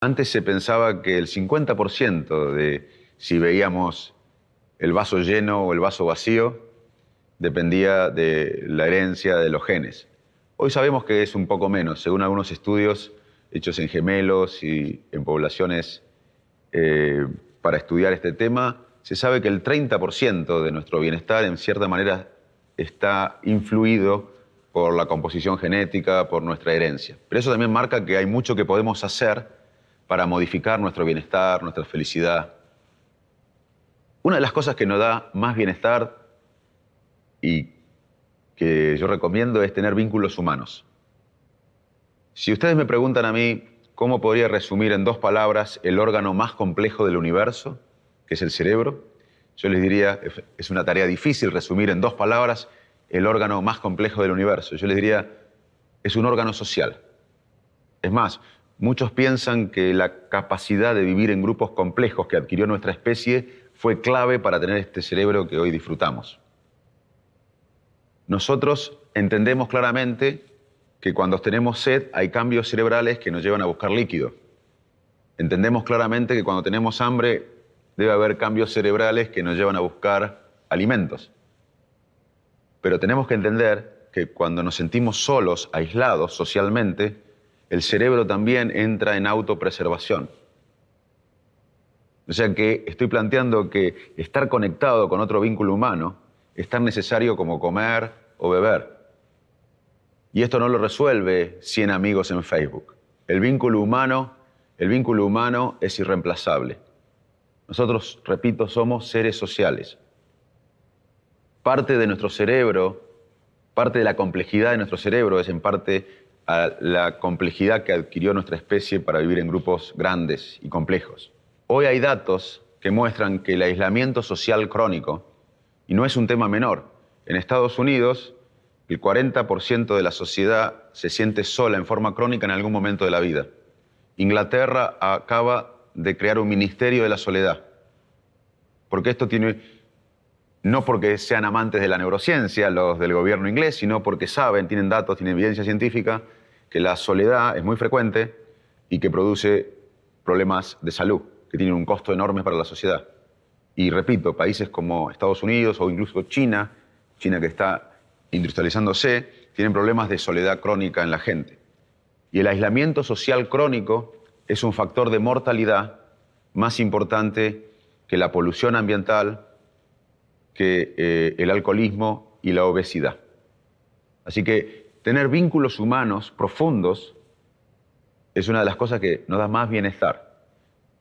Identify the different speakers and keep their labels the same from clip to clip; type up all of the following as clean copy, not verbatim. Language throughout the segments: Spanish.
Speaker 1: Antes se pensaba que el 50% de si veíamos el vaso lleno o el vaso vacío dependía de la herencia de los genes. Hoy sabemos que es un poco menos, según algunos estudios hechos en gemelos y en poblaciones para estudiar este tema, se sabe que el 30% de nuestro bienestar en cierta manera está influido por la composición genética, por nuestra herencia. Pero eso también marca que hay mucho que podemos hacer para modificar nuestro bienestar, nuestra felicidad. Una de las cosas que nos da más bienestar y que yo recomiendo es tener vínculos humanos. Si ustedes me preguntan a mí cómo podría resumir en 2 palabras el órgano más complejo del universo, que es el cerebro, yo les diría, es una tarea difícil resumir en 2 palabras el órgano más complejo del universo. Yo les diría, es un órgano social. Es más, muchos piensan que la capacidad de vivir en grupos complejos que adquirió nuestra especie fue clave para tener este cerebro que hoy disfrutamos. Nosotros entendemos claramente que cuando tenemos sed hay cambios cerebrales que nos llevan a buscar líquido. Entendemos claramente que cuando tenemos hambre debe haber cambios cerebrales que nos llevan a buscar alimentos. Pero tenemos que entender que cuando nos sentimos solos, aislados socialmente, el cerebro también entra en autopreservación. O sea que estoy planteando que estar conectado con otro vínculo humano es tan necesario como comer o beber. Y esto no lo resuelve 100 amigos en Facebook. El vínculo humano es irreemplazable. Nosotros, repito, somos seres sociales. Parte de nuestro cerebro, parte de la complejidad de nuestro cerebro es en parte a la complejidad que adquirió nuestra especie para vivir en grupos grandes y complejos. Hoy hay datos que muestran que el aislamiento social crónico, y no es un tema menor, en Estados Unidos el 40% de la sociedad se siente sola en forma crónica en algún momento de la vida. Inglaterra acaba de crear un ministerio de la soledad, porque esto tiene, no porque sean amantes de la neurociencia los del gobierno inglés, sino porque saben, tienen datos, tienen evidencia científica, que la soledad es muy frecuente y que produce problemas de salud, que tienen un costo enorme para la sociedad. Y repito, países como Estados Unidos o incluso China que está industrializándose, tienen problemas de soledad crónica en la gente. Y el aislamiento social crónico es un factor de mortalidad más importante que la polución ambiental, que el alcoholismo y la obesidad. Así que tener vínculos humanos profundos es una de las cosas que nos da más bienestar.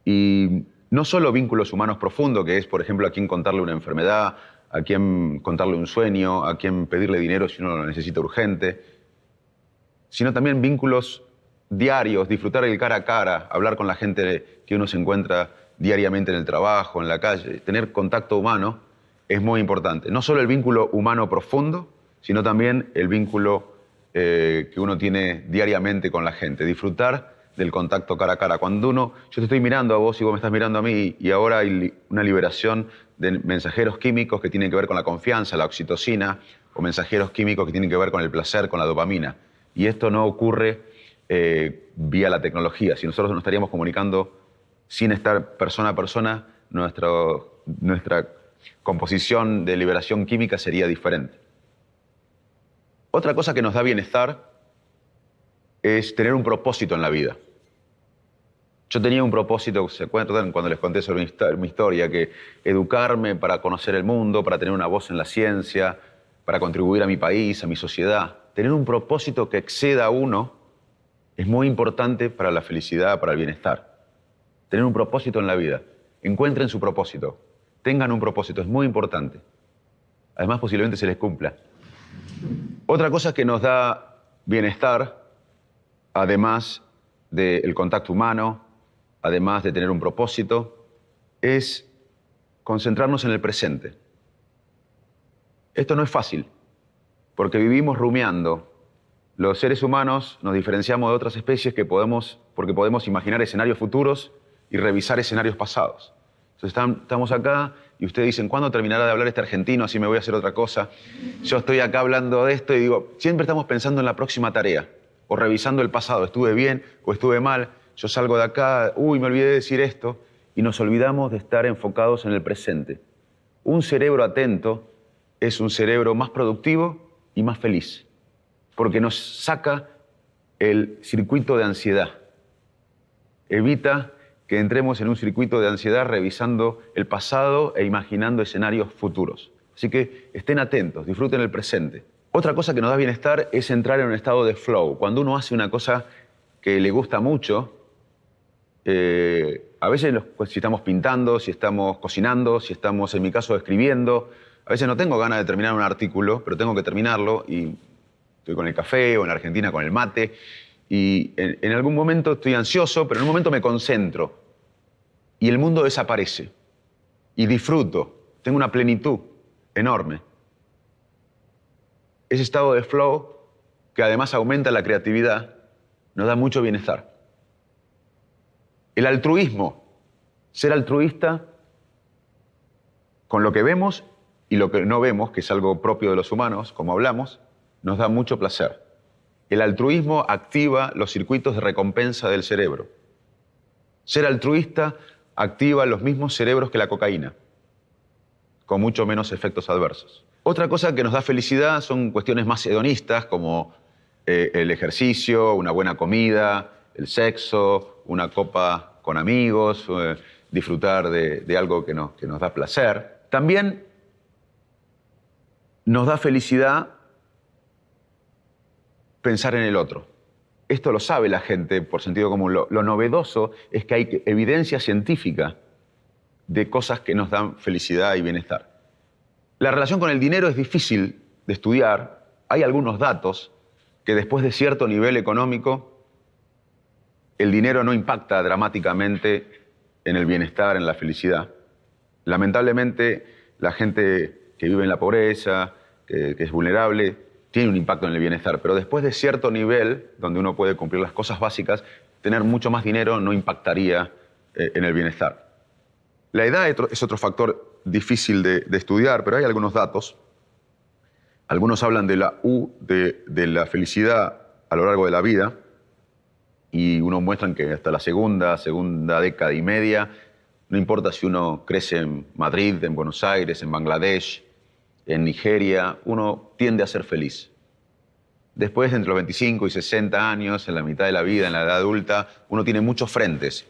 Speaker 1: Y no solo vínculos humanos profundos, que es, por ejemplo, a quién contarle una enfermedad, a quién contarle un sueño, a quién pedirle dinero si uno lo necesita urgente, sino también vínculos diarios, disfrutar el cara a cara, hablar con la gente que uno se encuentra diariamente en el trabajo, en la calle. Tener contacto humano es muy importante. No solo el vínculo humano profundo, sino también el vínculo que uno tiene diariamente con la gente. Disfrutar del contacto cara a cara. Cuando yo te estoy mirando a vos y vos me estás mirando a mí, y ahora hay una liberación de mensajeros químicos que tienen que ver con la confianza, la oxitocina, o mensajeros químicos que tienen que ver con el placer, con la dopamina. Y esto no ocurre vía la tecnología. Si nosotros nos estaríamos comunicando sin estar persona a persona, nuestra composición de liberación química sería diferente. Otra cosa que nos da bienestar es tener un propósito en la vida. Yo tenía un propósito, ¿se acuerdan cuando les conté sobre mi historia? Que educarme para conocer el mundo, para tener una voz en la ciencia, para contribuir a mi país, a mi sociedad. Tener un propósito que exceda a uno es muy importante para la felicidad, para el bienestar. Tener un propósito en la vida. Encuentren su propósito. Tengan un propósito, es muy importante. Además, posiblemente se les cumpla. Otra cosa que nos da bienestar, además del contacto humano, además de tener un propósito, es concentrarnos en el presente. Esto no es fácil, porque vivimos rumiando. Los seres humanos nos diferenciamos de otras especies porque podemos imaginar escenarios futuros y revisar escenarios pasados. Entonces estamos acá y ustedes dicen, ¿cuándo terminará de hablar este argentino? Así me voy a hacer otra cosa. Yo estoy acá hablando de esto y digo, siempre estamos pensando en la próxima tarea o revisando el pasado. ¿Estuve bien o estuve mal? yo salgo de acá, uy, me olvidé de decir esto, y nos olvidamos de estar enfocados en el presente. Un cerebro atento es un cerebro más productivo y más feliz, porque nos saca el circuito de ansiedad. Evita que entremos en un circuito de ansiedad revisando el pasado e imaginando escenarios futuros. Así que estén atentos, disfruten el presente. Otra cosa que nos da bienestar es entrar en un estado de flow. Cuando uno hace una cosa que le gusta mucho, a veces pues, si estamos pintando, si estamos cocinando, si estamos, en mi caso, escribiendo, a veces no tengo ganas de terminar un artículo, pero tengo que terminarlo y estoy con el café o en Argentina con el mate y en algún momento estoy ansioso, pero en un momento me concentro y el mundo desaparece y disfruto, tengo una plenitud enorme. Ese estado de flow, que además aumenta la creatividad, nos da mucho bienestar. El altruismo, ser altruista con lo que vemos y lo que no vemos, que es algo propio de los humanos, como hablamos, nos da mucho placer. El altruismo activa los circuitos de recompensa del cerebro. Ser altruista activa los mismos cerebros que la cocaína, con mucho menos efectos adversos. Otra cosa que nos da felicidad son cuestiones más hedonistas, como el ejercicio, una buena comida, el sexo, una copa con amigos, disfrutar de algo que nos da placer. También nos da felicidad pensar en el otro. Esto lo sabe la gente por sentido común. Lo novedoso es que hay evidencia científica de cosas que nos dan felicidad y bienestar. La relación con el dinero es difícil de estudiar. Hay algunos datos que después de cierto nivel económico, el dinero no impacta dramáticamente en el bienestar, en la felicidad. Lamentablemente, la gente que vive en la pobreza, que es vulnerable, tiene un impacto en el bienestar, pero después de cierto nivel, donde uno puede cumplir las cosas básicas, tener mucho más dinero no impactaría en el bienestar. La edad es otro factor difícil de estudiar, pero hay algunos datos. Algunos hablan de la U de la felicidad a lo largo de la vida, y unos muestran que hasta la segunda década y media, no importa si uno crece en Madrid, en Buenos Aires, en Bangladesh, en Nigeria, uno tiende a ser feliz. Después, entre los 25 y 60 años, en la mitad de la vida, en la edad adulta, uno tiene muchos frentes.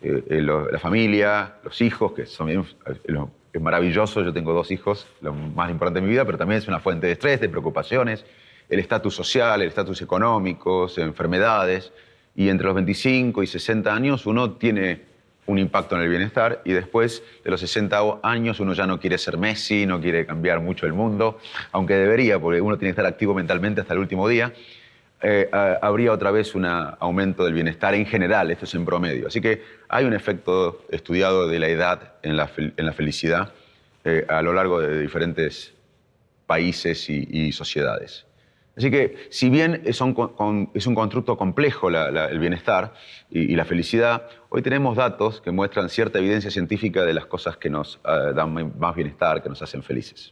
Speaker 1: La familia, los hijos, que son es maravilloso. Yo tengo 2 hijos, lo más importante de mi vida, pero también es una fuente de estrés, de preocupaciones. El estatus social, el estatus económico, enfermedades. Y entre los 25 y 60 años uno tiene un impacto en el bienestar, y después de los 60 años uno ya no quiere ser Messi, no quiere cambiar mucho el mundo, aunque debería, porque uno tiene que estar activo mentalmente hasta el último día. Habría otra vez un aumento del bienestar en general, esto es en promedio. Así que hay un efecto estudiado de la edad en la felicidad a lo largo de diferentes países y sociedades. Así que, si bien es un constructo complejo el bienestar y la felicidad, hoy tenemos datos que muestran cierta evidencia científica de las cosas que nos dan más bienestar, que nos hacen felices.